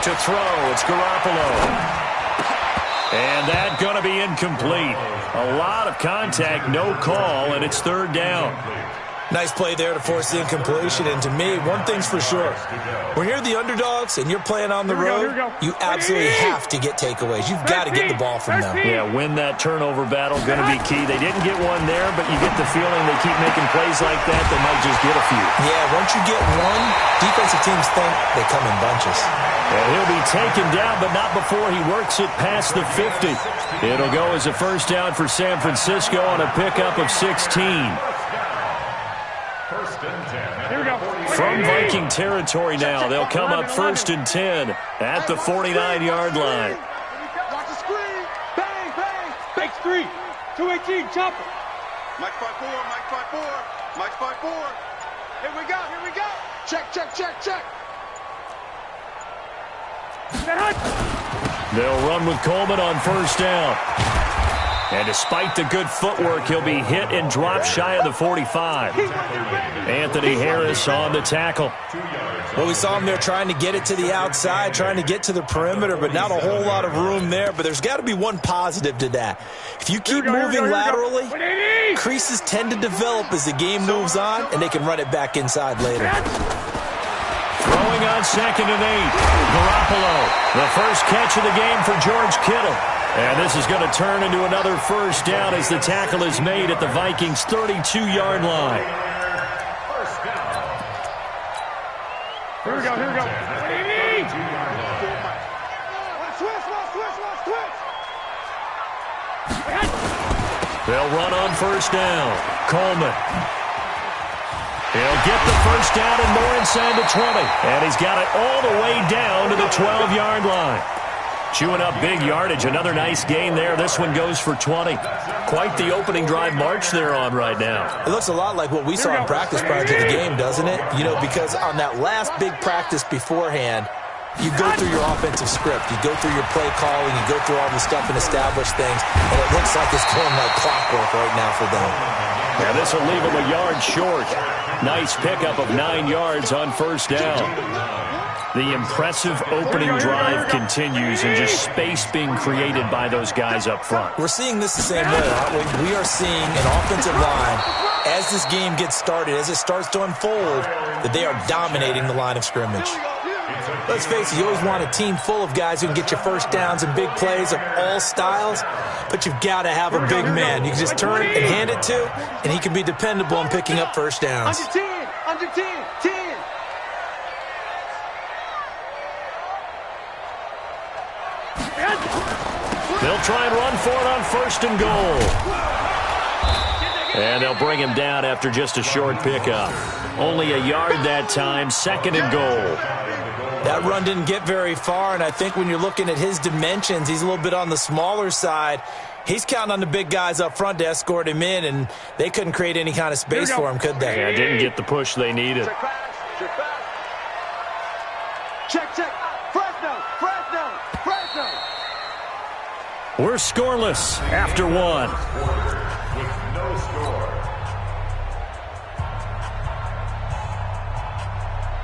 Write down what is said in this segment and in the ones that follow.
To throw, it's Garoppolo. And that's going to be incomplete. A lot of contact, no call, and it's third down. Nice play there to force the incompletion. And to me, one thing's for sure. When you're the underdogs and you're playing on the road, you absolutely have to get takeaways. You've got to get the ball from them. Yeah, win that turnover battle, going to be key. They didn't get one there, but you get the feeling they keep making plays like that, they might just get a few. Yeah, once you get one, defensive teams think they come in bunches. And he'll be taken down, but not before he works it past the 50. It'll go as a first down for San Francisco on a pickup of 16. From Viking territory now, they'll come up 1st and 10 at the 49-yard line. Watch the screen. Bang, bang. Fakes 3. 218, chopper. Mike 5-4, Mike 5-4, Mike 5-4. Here we go. Check. They'll run with Coleman on first down. And despite the good footwork, he'll be hit and dropped shy of the 45. Anthony Harris on the tackle. Well, we saw him there trying to get it to the outside, trying to get to the perimeter, but not a whole lot of room there. But there's got to be one positive to that. If you keep moving laterally, creases tend to develop as the game moves on, and they can run it back inside later. Throwing on 2nd and 8. Garoppolo, the first catch of the game for George Kittle. And this is going to turn into another first down as the tackle is made at the Vikings' 32-yard line. Here we go. They'll run on first down. Coleman. He'll get the first down and more inside the 20. And he's got it all the way down to the 12-yard line. Chewing up big yardage. Another nice gain there. This one goes for 20. Quite the opening drive march they're on right now. It looks a lot like what we saw in practice prior to the game, doesn't it? You know, because on that last big practice beforehand, you go through your offensive script. You go through your play calling. You go through all the stuff and establish things. And it looks like it's going like clockwork right now for them. Yeah, this will leave them a yard short. Nice pickup of 9 yards on first down. The impressive opening drive continues and just space being created by those guys up front. We're seeing this the same way, aren't we? We are seeing an offensive line, as this game gets started, as it starts to unfold, that they are dominating the line of scrimmage. Let's face it, you always want a team full of guys who can get you first downs and big plays of all styles, but you've got to have a big man. You can just turn and hand it to, and he can be dependable in picking up first downs. Under 10. They'll try and run for it on 1st and goal. And they'll bring him down after just a short pickup. Only a yard that time, 2nd and goal. That run didn't get very far, and I think when you're looking at his dimensions, he's a little bit on the smaller side. He's counting on the big guys up front to escort him in, and they couldn't create any kind of space for him, could they? Yeah, didn't get the push they needed. Check. Fresno. We're scoreless after one.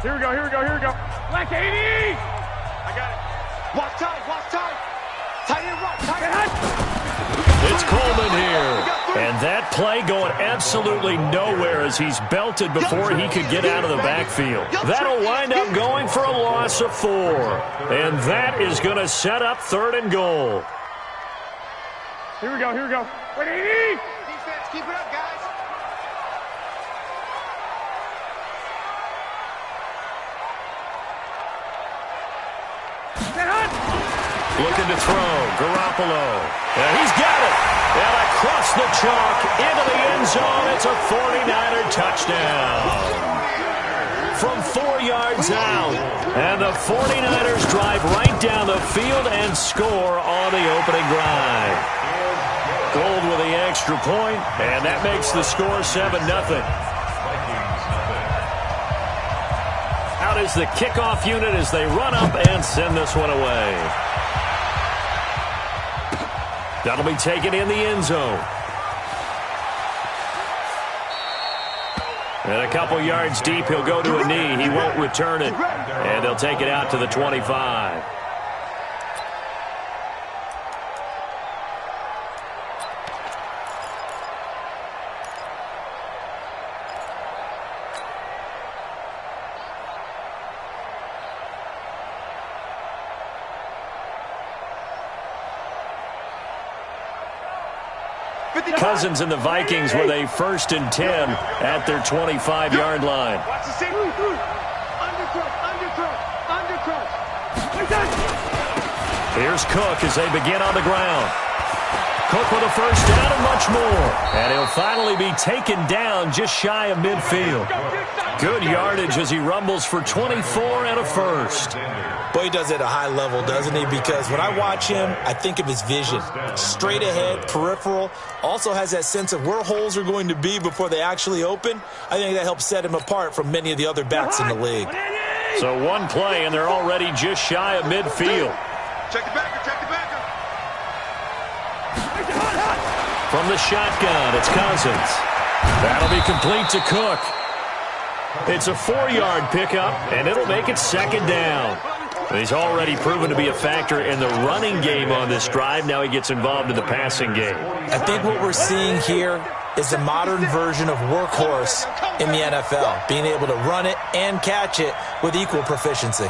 Here we go. Black 80! I got it. Watch tight. Tight end right. It's Coleman here. And that play going absolutely nowhere as he's belted before he could get out of the backfield. That'll wind up going for a loss of 4. And that is going to set up 3rd and goal. Here we go. Wait, 80! Defense, keep it up, guys. Looking to throw. Garoppolo. And he's got it. And across the chalk into the end zone. It's a 49er touchdown. From 4 yards out. And the 49ers drive right down the field and score on the opening drive. Gold with the extra point, and that makes the score 7-0. Out is the kickoff unit as they run up and send this one away. That'll be taken in the end zone. And a couple yards deep, he'll go to a knee. He won't return it. And they'll take it out to the 25. Cousins and the Vikings with a 1st and 10 at their 25-yard line. Here's Cook as they begin on the ground. Cook with a 1st down and much more. And he'll finally be taken down just shy of midfield. Good yardage as he rumbles for 24 and a 1st. Boy, he does it at a high level, doesn't he? Because when I watch him, I think of his vision. Straight ahead, peripheral. Also has that sense of where holes are going to be before they actually open. I think that helps set him apart from many of the other backs in the league. So one play, and they're already just shy of midfield. Check the backer, check the backer. From the shotgun, it's Cousins. That'll be complete to Cook. It's a 4-yard pickup, and it'll make it 2nd down. He's already proven to be a factor in the running game on this drive. Now he gets involved in the passing game. I think what we're seeing here is a modern version of workhorse in the NFL, being able to run it and catch it with equal proficiency.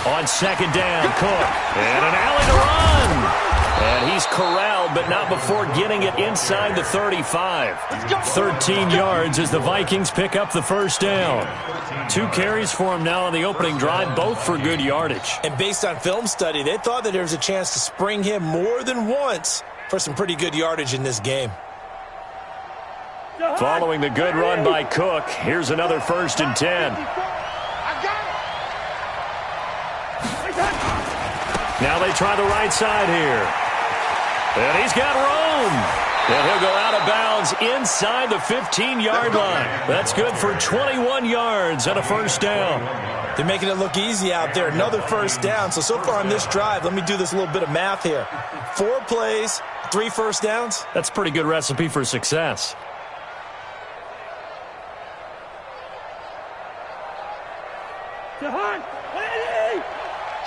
On 2nd down, Cook. And an alley to run. And he's corralled, but not before getting it inside the 35. 13 yards as the Vikings pick up the 1st down. 2 carries for him now on the opening drive, both for good yardage. And based on film study, they thought that there was a chance to spring him more than once for some pretty good yardage in this game. Following the good run by Cook, here's another 1st and 10. Now they try the right side here. And he's got room. And he'll go out of bounds inside the 15-yard line. That's good for 21 yards and a 1st down. They're making it look easy out there. Another 1st down. So far on this drive, let me do this little bit of math here. 4 plays, 3 1st downs. That's a pretty good recipe for success.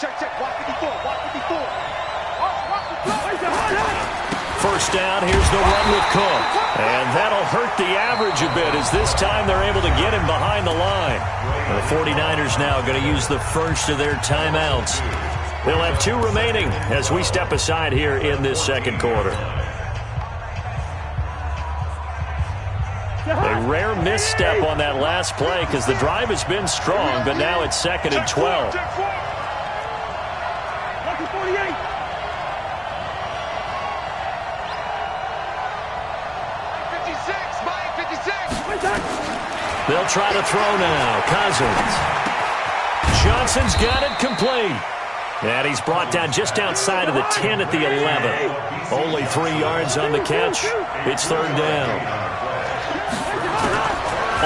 Check, block 54, block 54. 1st down, here's the run with Cook. And that'll hurt the average a bit as this time they're able to get him behind the line. The 49ers now going to use the 1st of their timeouts. They'll have 2 remaining as we step aside here in this 2nd quarter. A rare misstep on that last play because the drive has been strong, but now it's 2nd and 12. They'll try to throw now. Cousins. Johnson's got it complete. And he's brought down just outside of the 10 at the 11. Only 3 yards on the catch. It's 3rd down.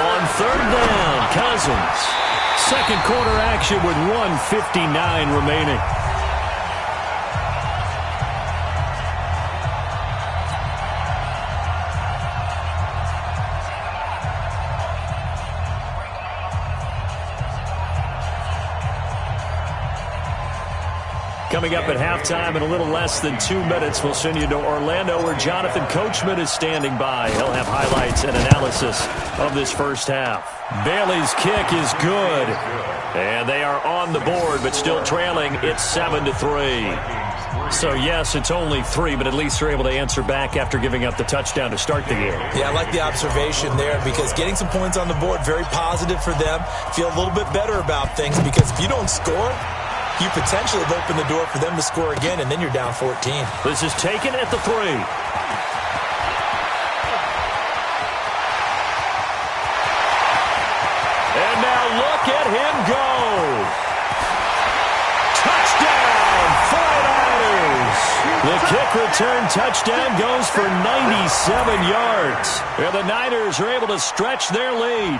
On 3rd down, Cousins. 2nd quarter action with 1:59 remaining. Coming up at halftime in a little less than 2 minutes, we'll send you to Orlando where Jonathan Coachman is standing by. He'll have highlights and analysis of this 1st half. Bailey's kick is good. And they are on the board, but still trailing. It's 7-3. So, yes, it's only 3, but at least they're able to answer back after giving up the touchdown to start the game. Yeah, I like the observation there because getting some points on the board, very positive for them. Feel a little bit better about things because if you don't score, you potentially have opened the door for them to score again, and then you're down 14. This is taken at the 3. And now look at him go. Touchdown, 49ers. The kick return touchdown goes for 97 yards. And the Niners are able to stretch their lead.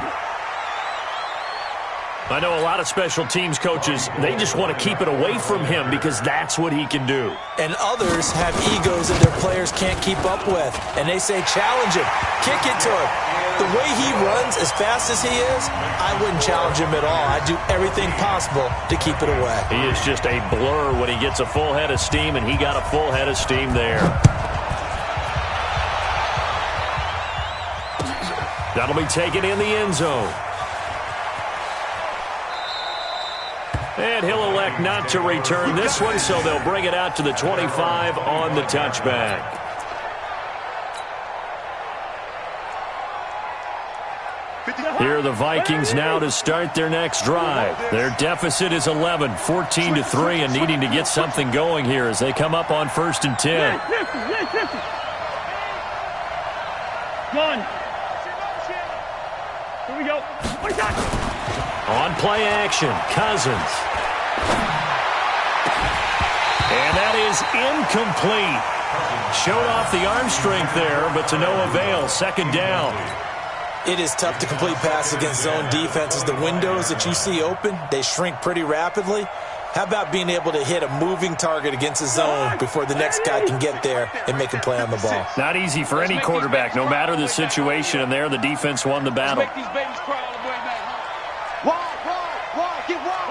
I know a lot of special teams coaches, they just want to keep it away from him because that's what he can do. And others have egos that their players can't keep up with. And they say, challenge him, kick it to him. The way he runs as fast as he is, I wouldn't challenge him at all. I'd do everything possible to keep it away. He is just a blur when he gets a full head of steam, and he got a full head of steam there. That'll be taken in the end zone. And he'll elect not to return this one, so they'll bring it out to the 25 on the touchback. Here are the Vikings now to start their next drive. Their deficit is 11, 14-3, and needing to get something going here as they come up on 1st and 10. Gun. Here we go. On play action, Cousins. And that is incomplete. Showed off the arm strength there, but to no avail. 2nd down. It is tough to complete passes against zone defenses. The windows that you see open, they shrink pretty rapidly. How about being able to hit a moving target against a zone before the next guy can get there and make a play on the ball? Not easy for any quarterback, no matter the situation, and there the defense won the battle. Make these babies cry all the way back. Wide, get wide.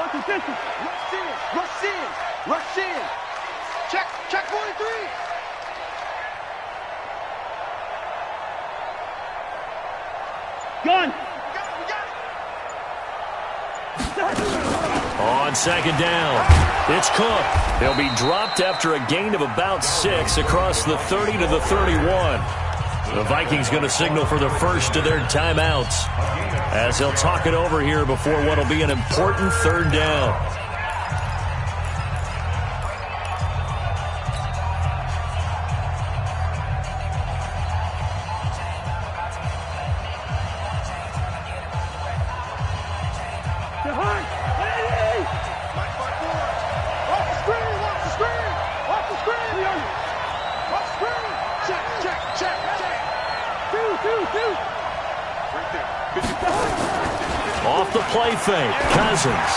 Rush in. Check 43. Gun. On 2nd down, it's Cook. He'll be dropped after a gain of about 6 across the 30 to the 31. The Vikings going to signal for the first of their timeouts as they'll talk it over here before what will be an important 3rd down. Off the play fake, Cousins.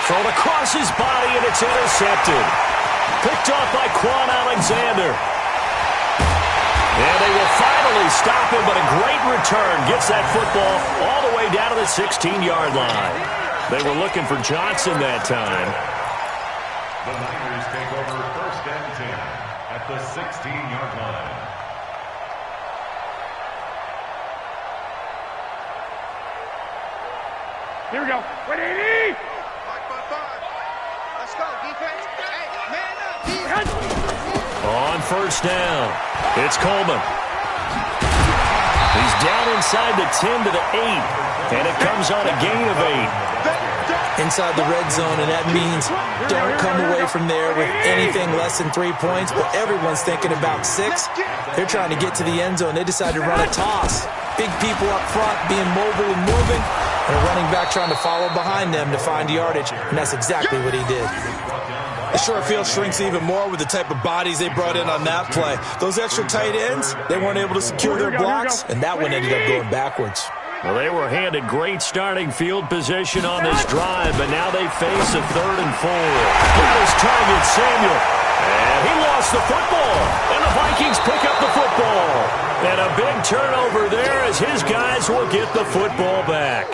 Thrown across his body, and it's intercepted. Picked off by Quan Alexander. And they will finally stop him, but a great return. Gets that football all the way down to the 16-yard line. They were looking for Johnson that time. The Niners take over 1st and 10 at the 16-yard line. Here we go. 180. 5-5-5. Let's go, defense. Hey, man up, defense. On 1st down, it's Coleman. He's down inside the 10 to the 8, and it comes on a gain of 8. Inside the red zone, and that means don't come away from there with anything less than 3 points, but everyone's thinking about 6. They're trying to get to the end zone. They decided to run a toss. Big people up front being mobile and moving, and a running back trying to follow behind them to find yardage, and that's exactly what he did. The short field shrinks even more with the type of bodies they brought in on that play. Those extra tight ends, they weren't able to secure their blocks, and that one ended up going backwards. Well, they were handed great starting field position on this drive, but now they face a 3rd and 4. Got his target, Samuel. And he lost the football. And the Vikings pick up the football. And a big turnover there as his guys will get the football back.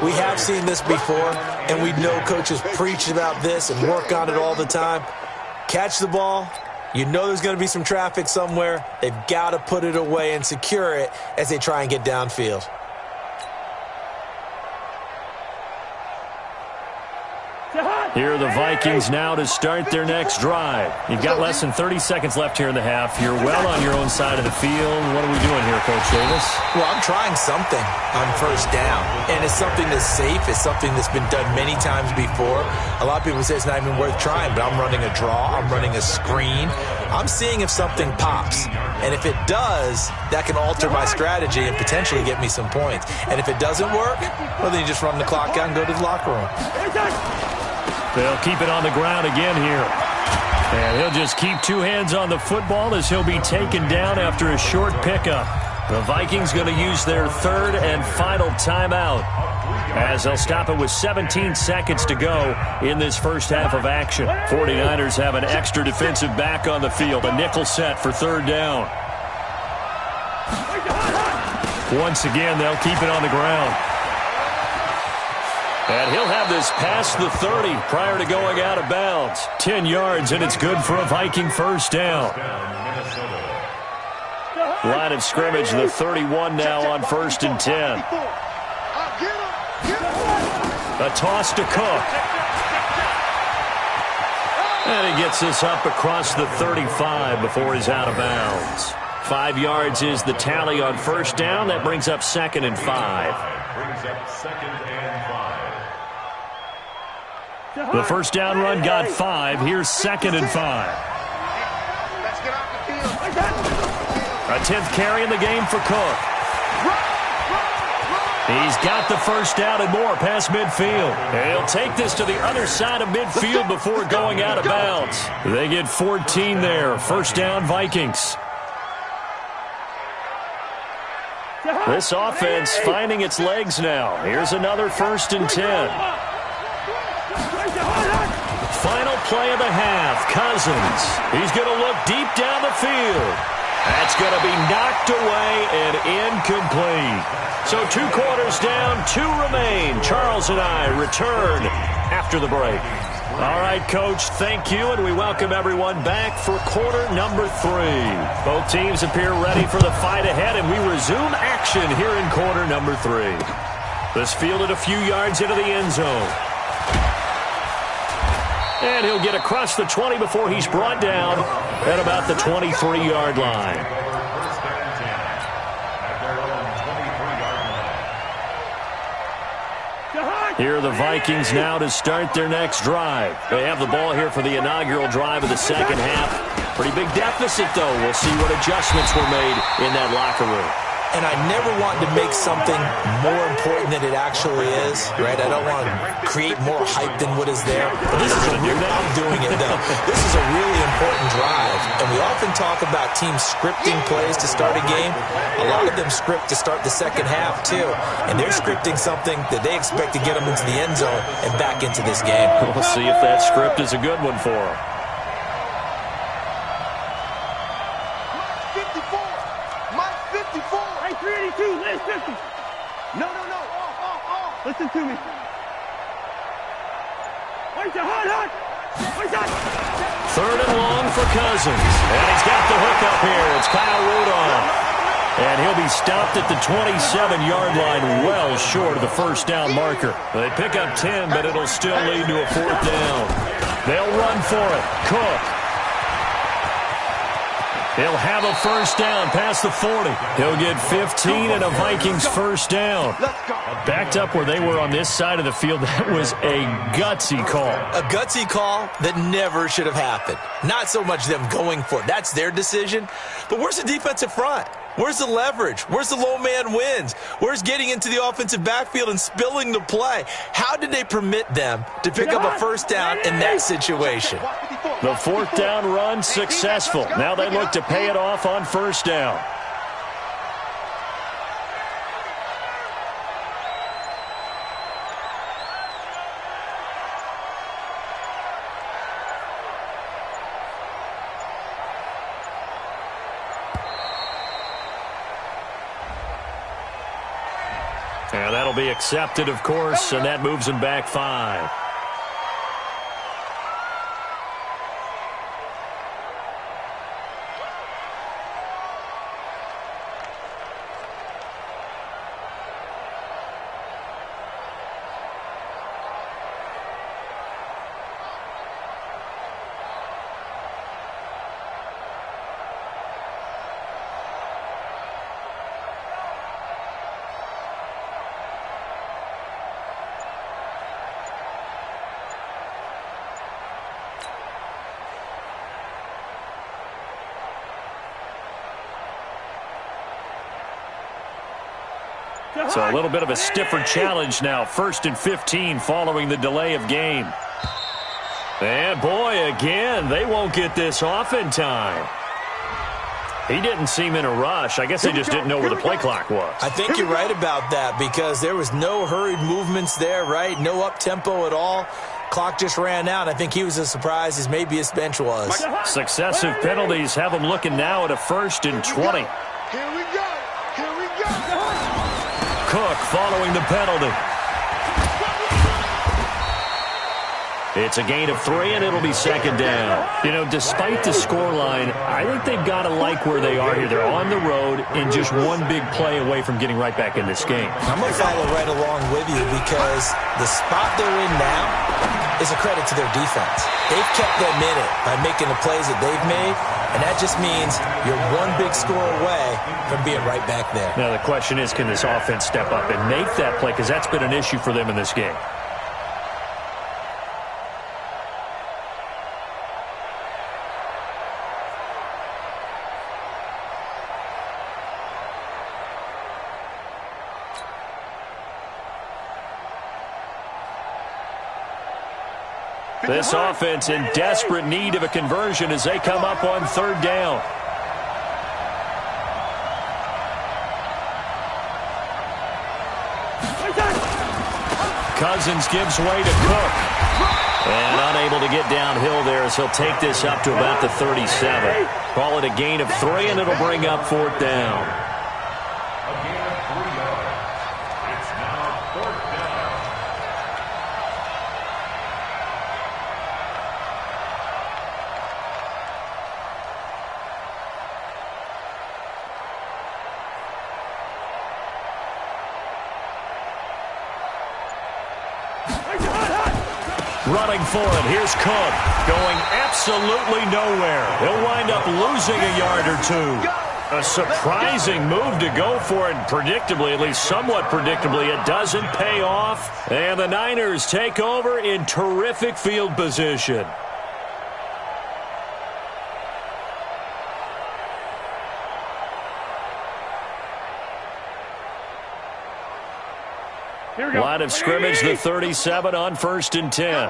We have seen this before, and we know coaches preach about this and work on it all the time. Catch the ball. You know there's going to be some traffic somewhere. They've got to put it away and secure it as they try and get downfield. Here are the Vikings now to start their next drive. You've got less than 30 seconds left here in the half. You're well on your own side of the field. What are we doing here, Coach Davis? Well, I'm trying something on 1st down, and it's something that's safe. It's something that's been done many times before. A lot of people say it's not even worth trying, but I'm running a draw. I'm running a screen. I'm seeing if something pops, and if it does, that can alter my strategy and potentially get me some points. And if it doesn't work, well, then you just run the clock out and go to the locker room. They'll keep it on the ground again here. And he'll just keep 2 hands on the football as he'll be taken down after a short pickup. The Vikings going to use their 3rd and final timeout. as they'll stop it with 17 seconds to go in this first half of action. 49ers have an extra defensive back on the field, a nickel set for third down. Once again, they'll keep it on the ground. And he'll have this past the 30 prior to going out of bounds. 10 yards, and it's good for a Viking first down. Line of scrimmage, the 31 now on 1st and 10. A toss to Cook. And he gets this up across the 35 before he's out of bounds. 5 yards is the tally on first down. That brings up 2nd and 5. The first down run got 5. Here's 2nd and 5. A 10th carry in the game for Cook. He's got the first down and more past midfield. He'll take this to the other side of midfield before going out of bounds. They get 14 there. First down, Vikings. This offense finding its legs now. Here's another 1st and 10. Final play of the half. Cousins. He's going to look deep down the field. That's going to be knocked away and incomplete. So 2 quarters down, 2 remain. Charles and I return after the break. All right, Coach, thank you, and we welcome everyone back for quarter number 3. Both teams appear ready for the fight ahead, and we resume action here in quarter number 3. This fielded a few yards into the end zone. And he'll get across the 20 before he's brought down at about the 23-yard line. Here are the Vikings now to start their next drive. They have the ball here for the inaugural drive of the second half. Pretty big deficit, though. We'll see what adjustments were made in that locker room. And I never want to make something more important than it actually is, right? I don't want to create more hype than what is there. But this is I'm doing it, though. This is a really important drive. And we often talk about teams scripting plays to start a game. A lot of them script to start the second half, too. And they're scripting something that they expect to get them into the end zone and back into this game. We'll see if that script is a good one for them. Listen to me. Third and long for Cousins. And he's got the hook up here. It's Kyle Rudolph. And he'll be stopped at the 27-yard line, well short of the first down marker. They pick up 10, but it'll still lead to a 4th down. They'll run for it. Cook. He'll have a first down past the 40. He'll get 15 and a Vikings first down. Backed up where they were on this side of the field. That was a gutsy call. A gutsy call that never should have happened. Not so much them going for it. That's their decision. But where's the defensive front? Where's the leverage? Where's the low man wins? Where's getting into the offensive backfield and spilling the play? How did they permit them to pick up a first down in that situation? The 4th down run successful. Now they look to pay it off on first down. And that'll be accepted, of course, and that moves him back 5. So a little bit of a stiffer challenge now. 1st and 15 following the delay of game. And boy, again, they won't get this off in time. He didn't seem in a rush. I guess they just didn't know where the play clock was. I think you're right about that because there was no hurried movements there, right? No up-tempo at all. Clock just ran out. I think he was as surprised as maybe his bench was. Successive penalties have him looking now at a 1st and 20. Here we go. Here we go. Cook following the penalty. It's a gain of 3, and it'll be 2nd down. You know, despite the scoreline, I think they've got to like where they are here. They're on the road and just one big play away from getting right back in this game. I'm going to follow right along with you because the spot they're in now is a credit to their defense. They've kept them in it by making the plays that they've made, and that just means you're one big score away from being right back there. Now, the question is, can this offense step up and make that play? Because that's been an issue for them in this game. This offense in desperate need of a conversion as they come up on 3rd down. Cousins gives way to Cook. And unable to get downhill there as he'll take this up to about the 37. Call it a gain of 3, and it'll bring up 4th down. A gain of 3 yards. It's now 4th down. Running for it. Here's Cook going absolutely nowhere. He'll wind up losing a yard or 2. A surprising move to go for it. Predictably, at least somewhat predictably, it doesn't pay off. And the Niners take over in terrific field position. Line of scrimmage, the 37 on 1st and 10.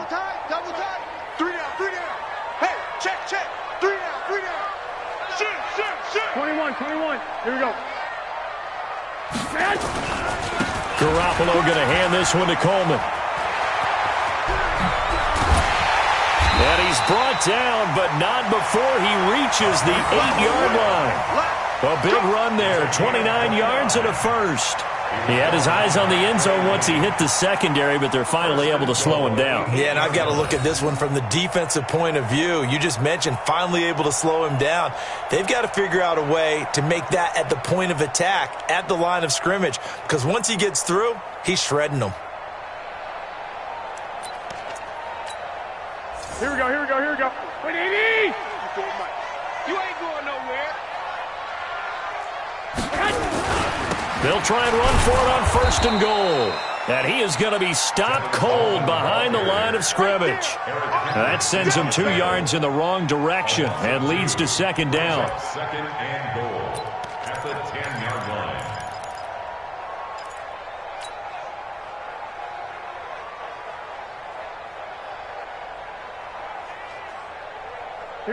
Double time. 3 down, 3 down. Hey, check. 3 down, 3 down. Shoot. 21. Here we go. Garoppolo going to hand this one to Coleman. And he's brought down, but not before he reaches the 8-yard line. A big run there, 29 yards and a 1st. He had his eyes on the end zone once he hit the secondary, but they're finally able to slow him down. Yeah, and I've got to look at this one from the defensive point of view. You just mentioned finally able to slow him down. They've got to figure out a way to make that at the point of attack, at the line of scrimmage, because once he gets through, he's shredding them. Here we go. Wait, AD! You ain't going nowhere. They'll try and run for it on 1st and goal. And he is going to be stopped cold behind the line of scrimmage. That sends him 2 yards in the wrong direction and leads to 2nd down. 2nd and goal at the 10-yard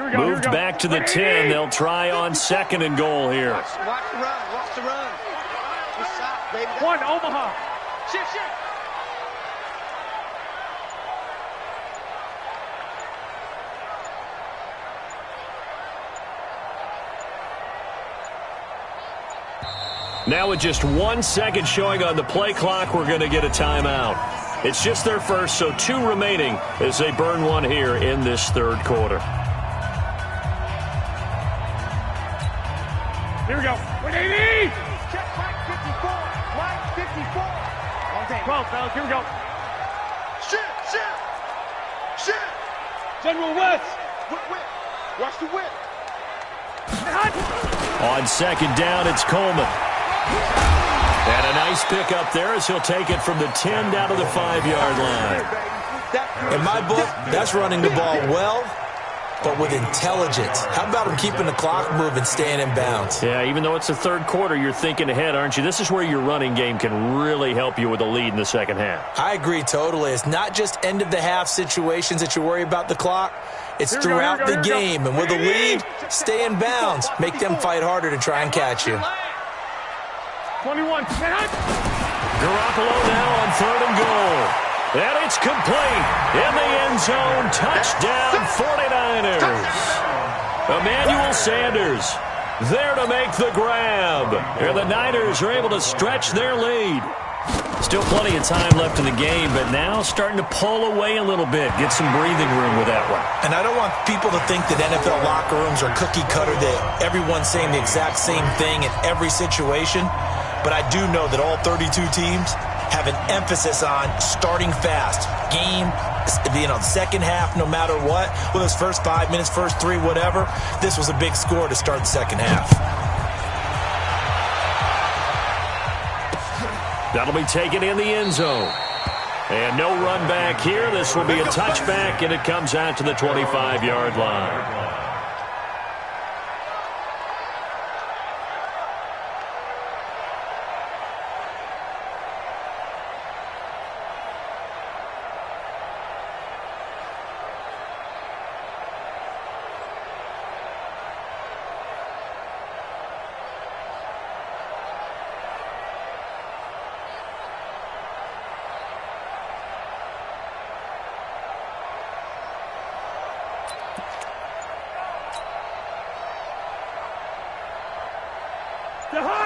line. Moved back to the 10. They'll try on 2nd and goal here. Watch the run. Good shot, baby. One, Omaha. Shit. Now with just 1 second showing on the play clock, we're going to get a timeout. It's just their first, so 2 remaining as they burn one here in this 3rd quarter. Here we go. Wait, AD! Check Mike 54. Mike 54. 12, fellas. Here we go. Shit. General West. Whip. Watch the whip. On 2nd down, it's Coleman. And a nice pick up there as he'll take it from the 10 down to the 5-yard line. In my book, that's running the ball well but with intelligence. How about him keeping the clock moving, staying in bounds? Yeah, even though it's the third quarter, you're thinking ahead, aren't you? This is where your running game can really help you with a lead in the second half. I agree totally. It's not just end-of-the-half situations that you worry about the clock. It's throughout the game. And with a lead, stay in bounds. Make them fight harder to try and catch you. 21. Garoppolo now on 3rd and goal. And it's complete. In the end zone, touchdown 49ers. Emmanuel Sanders there to make the grab. And the Niners are able to stretch their lead. Still plenty of time left in the game, but now starting to pull away a little bit. Get some breathing room with that one. And I don't want people to think that NFL locker rooms are cookie cutter, that everyone's saying the exact same thing in every situation. But I do know that all 32 teams have an emphasis on starting fast. Game, second half, no matter what. Whether it's first 5 minutes, first 3, whatever. This was a big score to start the second half. That'll be taken in the end zone. And no run back here. This will be a touchback, and it comes out to the 25-yard line.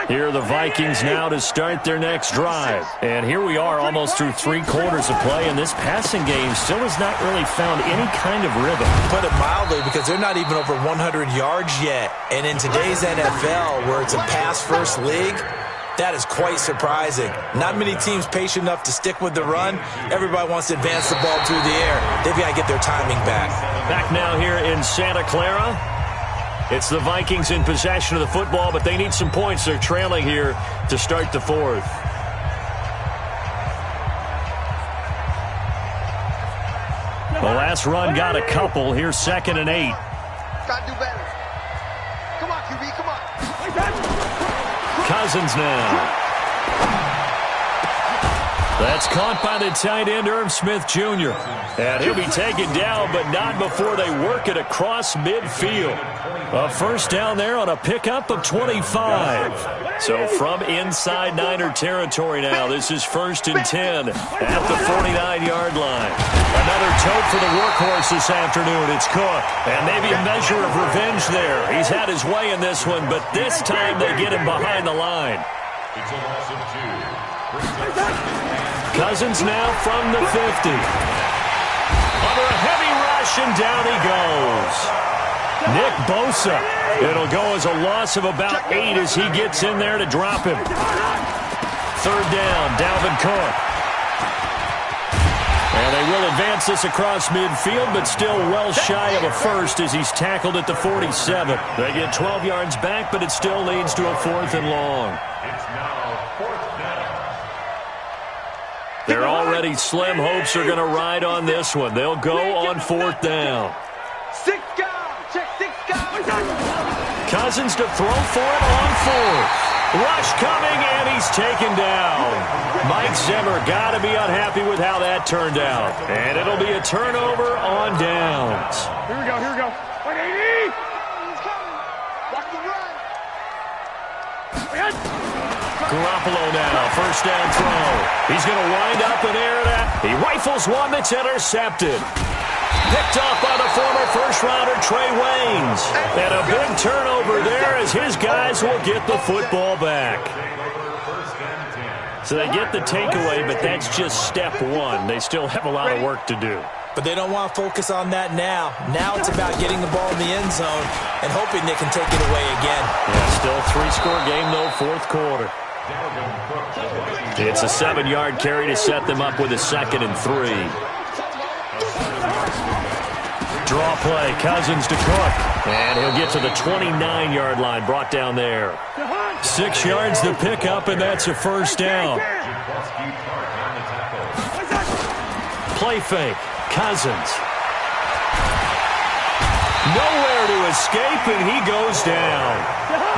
Here are the Vikings now to start their next drive. And here we are almost through 3 quarters of play, and this passing game still has not really found any kind of rhythm. Put it mildly, because they're not even over 100 yards yet. And in today's NFL, where it's a pass-first league, that is quite surprising. Not many teams patient enough to stick with the run. Everybody wants to advance the ball through the air. They've got to get their timing back. Back now here in Santa Clara. It's the Vikings in possession of the football, but they need some points. They're trailing here to start the 4th. The last run got a couple. Here's 2nd and 8. Gotta do better. Come on, QB, come on. Cousins now. That's caught by the tight end, Irv Smith Jr. And he'll be taken down, but not before they work it across midfield. A first down there on a pickup of 25. So from inside Niner territory now, this is 1st and 10 at the 49-yard line. Another tote for the workhorse this afternoon. It's Cook. And maybe a measure of revenge there. He's had his way in this one, but this time they get him behind the line. It's a loss of 2. Cousins now from the 50. Under a heavy rush, and down he goes. Nick Bosa. It'll go as a loss of about 8 as he gets in there to drop him. 3rd down, Dalvin Cook. And they will advance this across midfield, but still well shy of a first as he's tackled at the 47. They get 12 yards back, but it still leads to a 4th and long. It's now 4th down. Their already slim hopes are going to ride on this one. They'll go on 4th down. 6 guys. Check 6 guys. Cousins to throw for it on 4th. Rush coming, and he's taken down. Mike Zimmer got to be unhappy with how that turned out. And it'll be a turnover on downs. Here we go, here we go. 180! He's coming. Watch the run. Garoppolo now, first down throw. He's going to wind up and air that. He rifles one that's intercepted. Picked off by the former first-rounder Trey Waynes. And a big turnover there as his guys will get the football back. So they get the takeaway, but that's just step 1. They still have a lot of work to do. But they don't want to focus on that now. Now it's about getting the ball in the end zone and hoping they can take it away again. Yeah, still a 3-score game, though, 4th quarter. It's a 7-yard carry to set them up with a 2nd and 3. Draw play, Cousins to Cook. And he'll get to the 29-yard line, brought down there. 6 yards to pick up, and that's a first down. Play fake, Cousins. Nowhere to escape, and he goes down.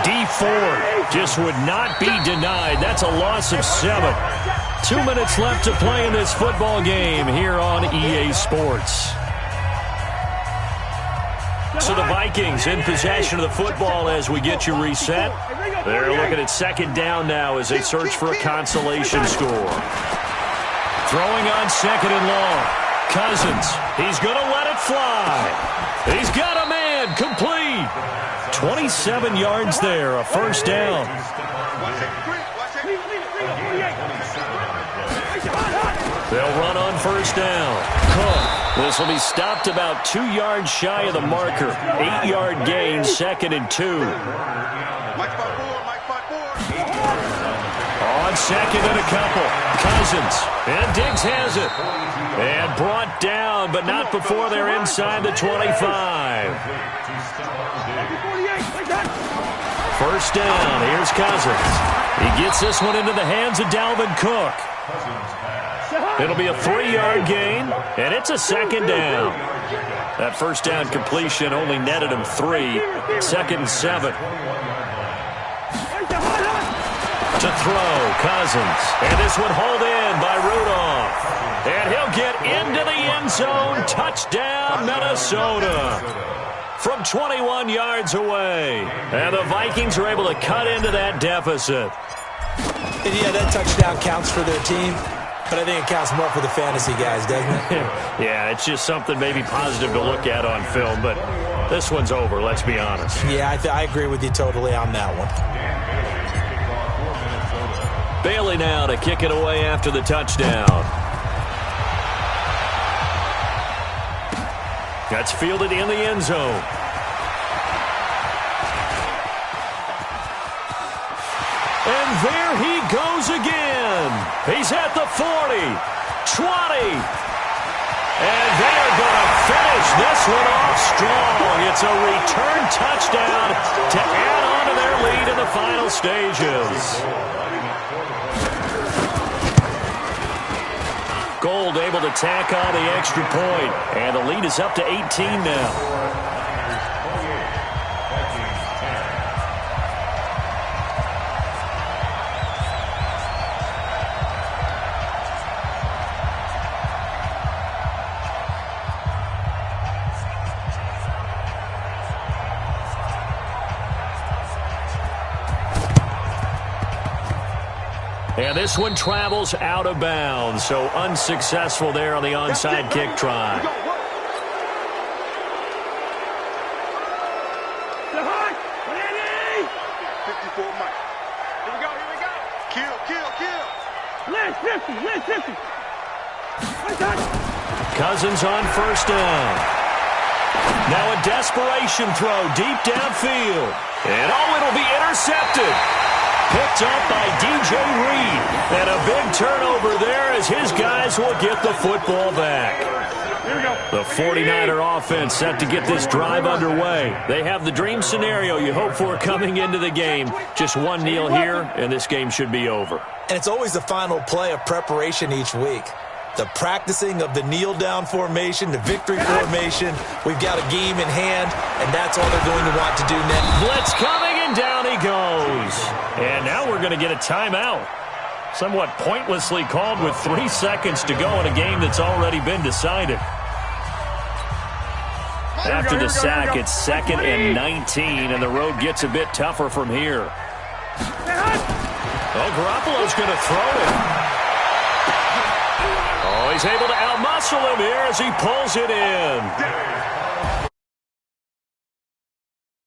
D Ford just would not be denied. That's a loss of 7. 2 minutes left to play in this football game here on EA Sports. So the Vikings in possession of the football as we get you reset. They're looking at second down now as they search for a consolation score. Throwing on second and long. Cousins, he's going to let it fly. He's got a man, complete. 27 yards there, a first down. They'll run on first down. Cook. This will be stopped about 2 yards shy of the marker. 8-yard gain, second and 2. On second and a couple. Cousins. And Diggs has it. And brought down, but not before they're inside the 25. First down. Here's Cousins. He gets this one into the hands of Dalvin Cook. It'll be a 3-yard gain, and it's a second down. That first down completion only netted him 3. Second and 7. To throw, Cousins. And this one hauled in by Rudolph. And he'll get into the end zone. Touchdown, Minnesota. From 21 yards away. And the Vikings are able to cut into that deficit. And yeah, that touchdown counts for their team. But I think it counts more for the fantasy guys, doesn't it? Yeah, it's just something maybe positive to look at on film. But this one's over, let's be honest. Yeah, I agree with you totally on that one. Bailey now to kick it away after the touchdown. That's fielded in the end zone. And there he goes again. He's at the 40, 20. And they are going to finish this one off strong. It's a return touchdown to add on to their lead in the final stages. Gold able to tack on the extra point. And the lead is up to 18 now. And this one travels out of bounds, so unsuccessful there on the onside kick try. 54 Mike. Here we go, here we go. Kill. Lance 50. Cousins on first down. Now a desperation throw deep downfield. And it'll be intercepted. Picked up by DJ Reed. And a big turnover there as his guys will get the football back. The 49er offense set to get this drive underway. They have the dream scenario you hope for coming into the game. Just one kneel here, and this game should be over. And it's always the final play of preparation each week. The practicing of the kneel-down formation, the victory formation. We've got a game in hand, and that's all they're going to want to do next. Blitz coming, and down he goes. And now we're going to get a timeout. Somewhat pointlessly called with 3 seconds to go in a game that's already been decided. After the sack, it's 2nd and 19, and the road gets a bit tougher from here. Oh, Garoppolo's going to throw it. Oh, he's able to outmuscle him here as he pulls it in.